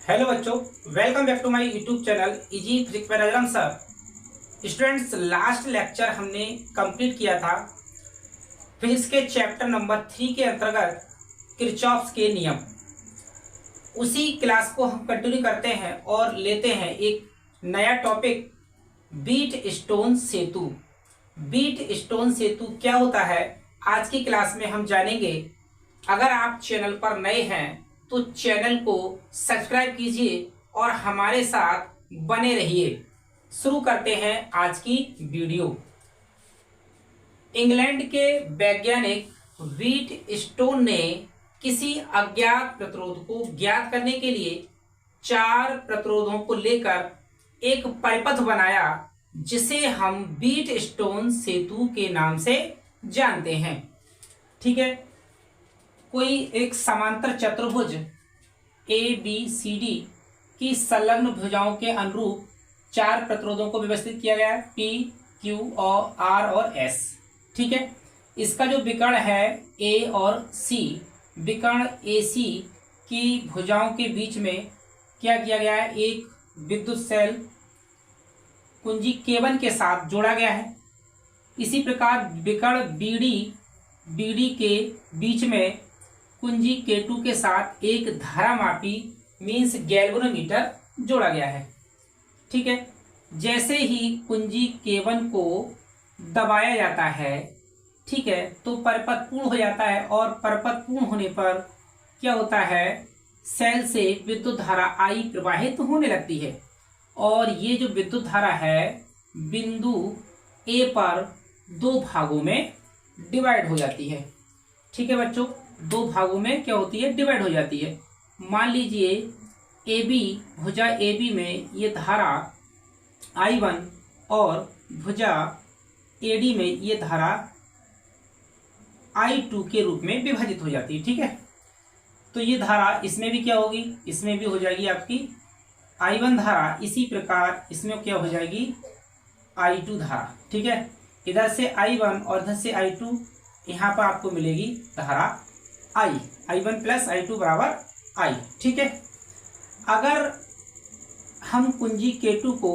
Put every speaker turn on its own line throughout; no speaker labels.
Hello बच्चों, welcome back to my YouTube channel easy physics by Rajaram sir. Students, last lecture हमने complete किया था physics के chapter number 3 के अंतर्गत किरचॉफ्स के नियम। उसी क्लास को हम कंटिन्यू करते हैं और लेते हैं एक नया टॉपिक, बीट स्टोन सेतु। बीट स्टोन सेतु क्या होता है, आज की क्लास में हम जानेंगे। अगर आप चैनल पर नए हैं तो चैनल को सब्सक्राइब कीजिए और हमारे साथ बने रहिए। शुरू करते हैं आज की वीडियो। इंग्लैंड के वैज्ञानिक व्हीट स्टोन ने किसी अज्ञात प्रतिरोध को ज्ञात करने के लिए 4 प्रतिरोधों को लेकर एक परिपथ बनाया, जिसे हम बीट स्टोन सेतु के नाम से जानते हैं। ठीक है, कोई एक समांतर चतुर्भुज ABCD की संलग्न भुजाओं के अनुरूप 4 प्रतिरोधों को व्यवस्थित किया गया है, P, Q और R और S। ठीक है, इसका जो विकर्ण है A और C, विकर्ण AC की भुजाओं के बीच में क्या किया गया है, एक विद्युत सेल कुंजी K1 के साथ जोड़ा गया है। इसी प्रकार विकर्ण BD के बीच में कुंजी K2 के साथ एक धारामापी मीन्स गैल्वेनोमीटर जोड़ा गया है। ठीक है, जैसे ही कुंजी K1 को दबाया जाता है, ठीक है, तो परिपथ पूर्ण हो जाता है और परिपथ पूर्ण होने पर क्या होता है, सेल से विद्युत धारा I प्रवाहित होने लगती है और ये जो विद्युत धारा है बिंदु A पर 2 भागों में डिवाइड हो जाती है। ठीक है बच्चों, 2 भागों में क्या होती है, डिवाइड हो जाती है। मान लीजिए AB, भुजा AB में ये धारा I1 और भुजा AD में ये धारा I2 के रूप में विभाजित हो जाती है। ठीक है, तो ये धारा इसमें भी क्या होगी, इसमें भी हो जाएगी आपकी I1 धारा, इसी प्रकार इसमें क्या हो जाएगी, I2 धारा। ठीक है, इधर से I1 और इधर से I2, यहाँ पर आपको मिलेगी धारा I1 प्लस I2 बराबर I। ठीक है, अगर हम कुंजी K2 को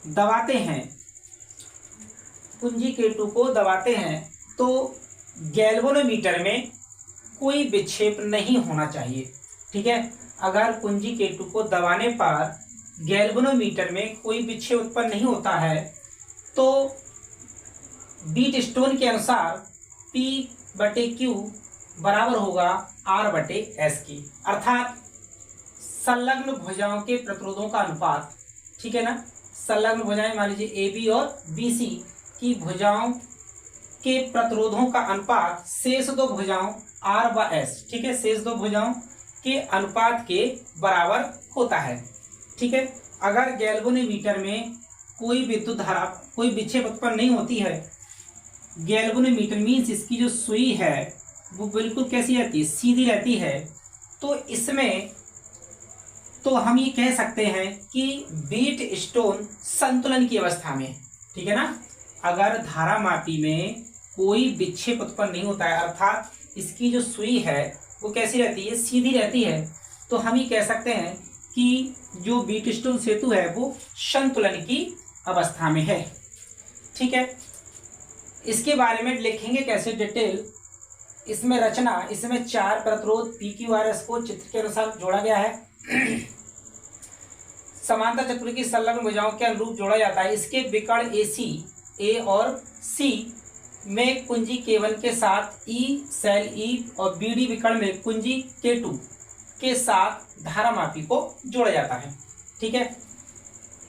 दबाते हैं, कुंजी K2 को दबाते हैं तो गैल्वेनोमीटर में कोई विक्षेप नहीं होना चाहिए। ठीक है, अगर कुंजी K2 को दबाने पर गैल्वेनोमीटर में कोई विक्षेप उत्पन्न नहीं होता है तो बीट स्टोन के अनुसार P/Q बराबर होगा R/S की, अर्थात संलग्न भुजाओं के प्रतिरोधों का अनुपात। ठीक है ना, संलग्न भुजाएं मान लीजिए AB और BC की भुजाओं के प्रतिरोधों का अनुपात शेष 2 भुजाओं R/S, ठीक है, शेष 2 भुजाओं के अनुपात के बराबर होता है। ठीक है, अगर गैल्वेनोमीटर में कोई विद्युत धारा, कोई विक्षेप उत्पन्न नहीं होती है, गैल्वेनोमीटर मीन्स इसकी जो सुई है वो बिल्कुल कैसी रहती है, सीधी रहती है, तो इसमें तो हम ये कह सकते हैं कि बीट स्टोन संतुलन की अवस्था में। ठीक है ना, अगर धारामापी में कोई विक्षेप उत्पन्न नहीं होता है, अर्थात इसकी जो सुई है वो कैसी रहती है, सीधी रहती है, तो हम ये कह सकते हैं कि जो बीट स्टोन सेतु है वो संतुलन की अवस्था में है। ठीक है, इसके बारे में लिखेंगे कैसे डिटेल, इसमें रचना, इसमें 4 प्रतिरोध PQRS को चित्र के अनुसार जोड़ा गया है। समांतर चतुर्भुज की संलग्न भुजाओं के अनुरूप जोड़ा जाता है। इसके विकर्ण AC A और C में कुंजी K1 के साथ सेल E और BD विकर्ण में कुंजी K2 के साथ धारामापी को जोड़ा जाता है। ठीक है,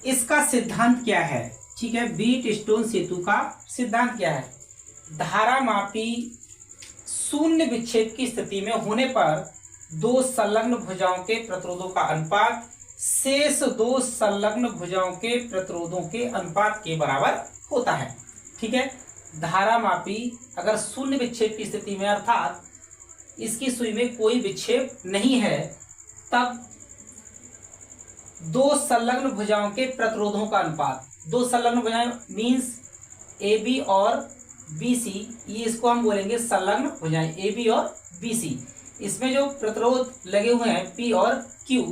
इसका सिद्धांत क्या है, ठीक है, बीट स्टोन सेतु का सिद्धांत क्या है, धारामापी शून्य विक्षेप की स्थिति में होने पर 2 संलग्न भुजाओं के प्रतिरोधों का अनुपात शेष 2 संलग्न भुजाओं के प्रतिरोधों के अनुपात के बराबर होता है। ठीक है, धारामापी अगर शून्य विक्षेप की स्थिति में, अर्थात इसकी सुई में कोई विक्षेप नहीं है, तब 2 संलग्न भुजाओं के प्रतिरोधों का अनुपात, 2 संलग्न भुजाएं मीन्स AB और BC, ये इसको हम बोलेंगे संलग्न भुजाएं AB और BC। इसमें जो प्रतिरोध लगे हुए हैं P और Q,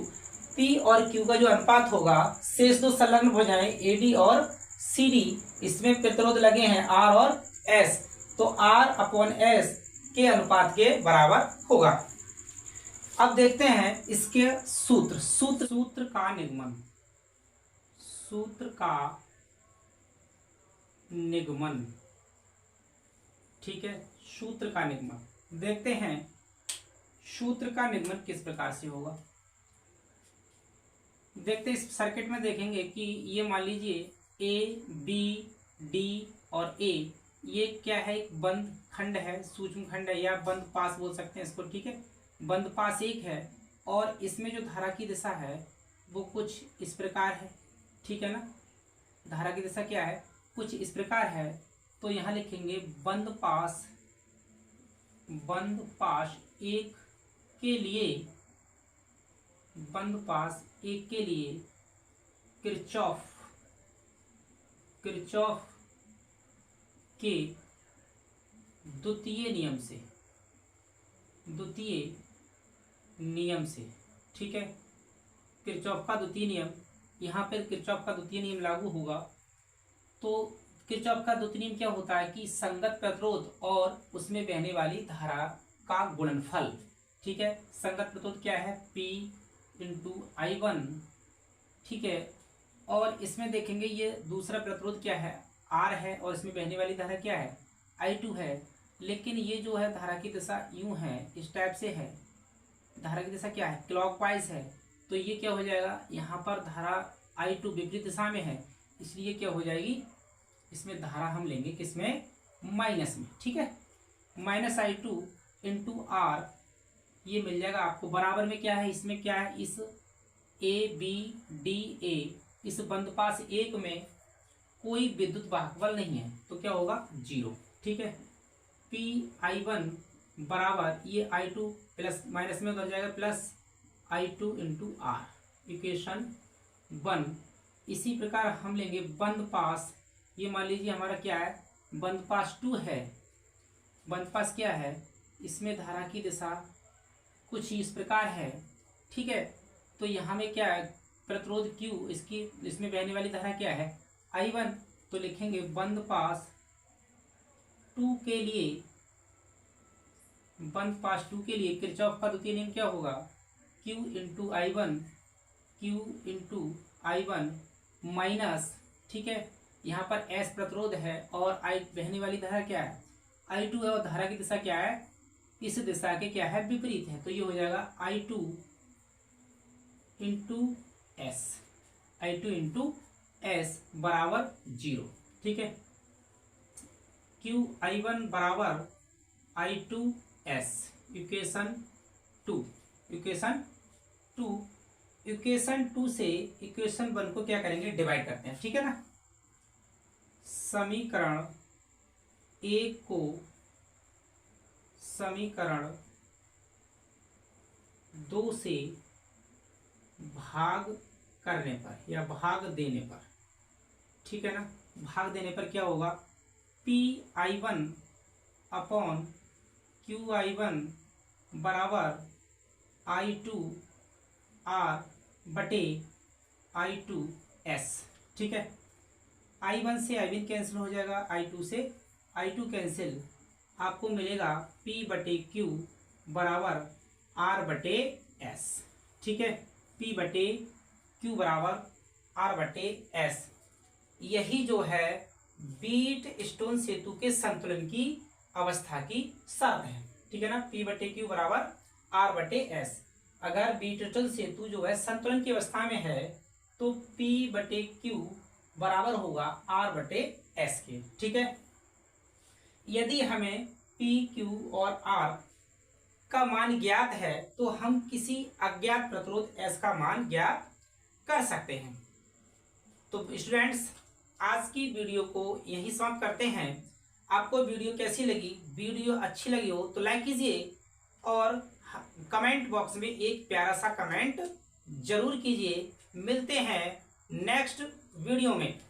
P और Q का जो अनुपात होगा, शेष दो संलग्न भुजाएं AD और CD, इसमें प्रतिरोध लगे हैं R और S, तो R/S के अनुपात के बराबर होगा। अब देखते हैं इसके सूत्र का निगमन, ठीक है, सूत्र का निगमन देखते हैं। सूत्र का निगमन किस प्रकार से होगा, देखते हैं। इस सर्किट में देखेंगे कि ये मान लीजिए A, B, D और A, ये क्या है, एक बंद खंड है, सूक्ष्म खंड है, या बंद पास बोल सकते हैं इसको, ठीक है। बंद पास एक है और इसमें जो धारा की दिशा है वो कुछ इस प्रकार है, ठीक है ना। धारा की दिशा क्या है, कुछ इस प्रकार है, तो यहाँ लिखेंगे बंद पास एक के लिए, बंद पास एक के लिए किरचॉफ के द्वितीय नियम से, ठीक है। किरचॉफ का द्वितीय नियम, यहाँ पर किरचॉफ का द्वितीय नियम लागू होगा। तो किरचॉफ का द्वितीय नियम क्या होता है कि संगत प्रतिरोध और उसमें बहने वाली धारा का गुणनफल, ठीक है। संगत प्रतिरोध क्या है, P × I1, ठीक है। और इसमें देखेंगे ये दूसरा प्रतिरोध क्या है, R है, और इसमें बहने वाली धारा क्या है, I2 है। लेकिन ये जो है धारा की दिशा यूं है, इस टाइप से है, धारा की दिशा क्या है, क्लॉकवाइज है। तो ये क्या हो जाएगा, यहाँ पर धारा I2 विपरीत दिशा में है, इसलिए क्या हो जाएगी, इसमें धारा हम लेंगे किसमें, माइनस में, ठीक है। -I2 × R ये मिल जाएगा आपको, बराबर में क्या है, इसमें क्या है, इस ABDA इस बंद पास एक में कोई विद्युत वाहक बल नहीं है, तो क्या होगा, 0, ठीक है। PI1 बराबर ये I2 प्लस माइनस में उधर जाएगा प्लस I2 × R, इक्वेशन 1। इसी प्रकार हम लेंगे बंद पास, ये मान लीजिए हमारा क्या है, बंद पास 2 है। बंद पास क्या है, इसमें धारा की दिशा कुछ इस प्रकार है, ठीक है। तो यहाँ में क्या है, प्रतिरोध Q, इसमें बहने वाली धारा क्या है, I1, तो लिखेंगे बंद पास 2 के लिए, बंद पास 2 के लिए किरचॉफ का द्वितीय नियम क्या होगा, Q × I1 माइनस, ठीक है। यहाँ पर S प्रतिरोध है और I बहने वाली धारा क्या है, I2 है, और धारा की दिशा क्या है, इस दिशा के क्या है, विपरीत है। तो ये हो जाएगा I2 × S बराबर 0, ठीक है। QI1 बराबर I2S, इक्वेशन 2 इक्वेशन 2 से इक्वेशन 1 को क्या करेंगे, डिवाइड करते हैं, ठीक है ना। समीकरण 1 को समीकरण 2 से भाग करने पर या भाग देने पर, ठीक है ना, भाग देने पर क्या होगा, PI1 / QI1 बराबर I2R बटे I2S, ठीक है। I1 से I1 कैंसिल हो जाएगा, I2 से I2 कैंसिल, आपको मिलेगा P/Q बराबर R/S, ठीक है। P/Q बराबर R/S, यही जो है बीट स्टोन सेतु के संतुलन की अवस्था की शर्त है, ठीक है ना। P/Q बराबर R/S, अगर बीट स्टोन सेतु जो है संतुलन की अवस्था में है तो P/Q बराबर होगा R/S के, ठीक है। यदि हमें P, Q और R का मान ज्ञात है तो हम किसी अज्ञात प्रतिरोध S का मान ज्ञात कर सकते हैं। तो स्टूडेंट्स, आज की वीडियो को यही समाप्त करते हैं। आपको वीडियो कैसी लगी, वीडियो अच्छी लगी हो तो लाइक कीजिए और कमेंट बॉक्स में एक प्यारा सा कमेंट जरूर कीजिए। मिलते हैं नेक्स्ट वीडियो में।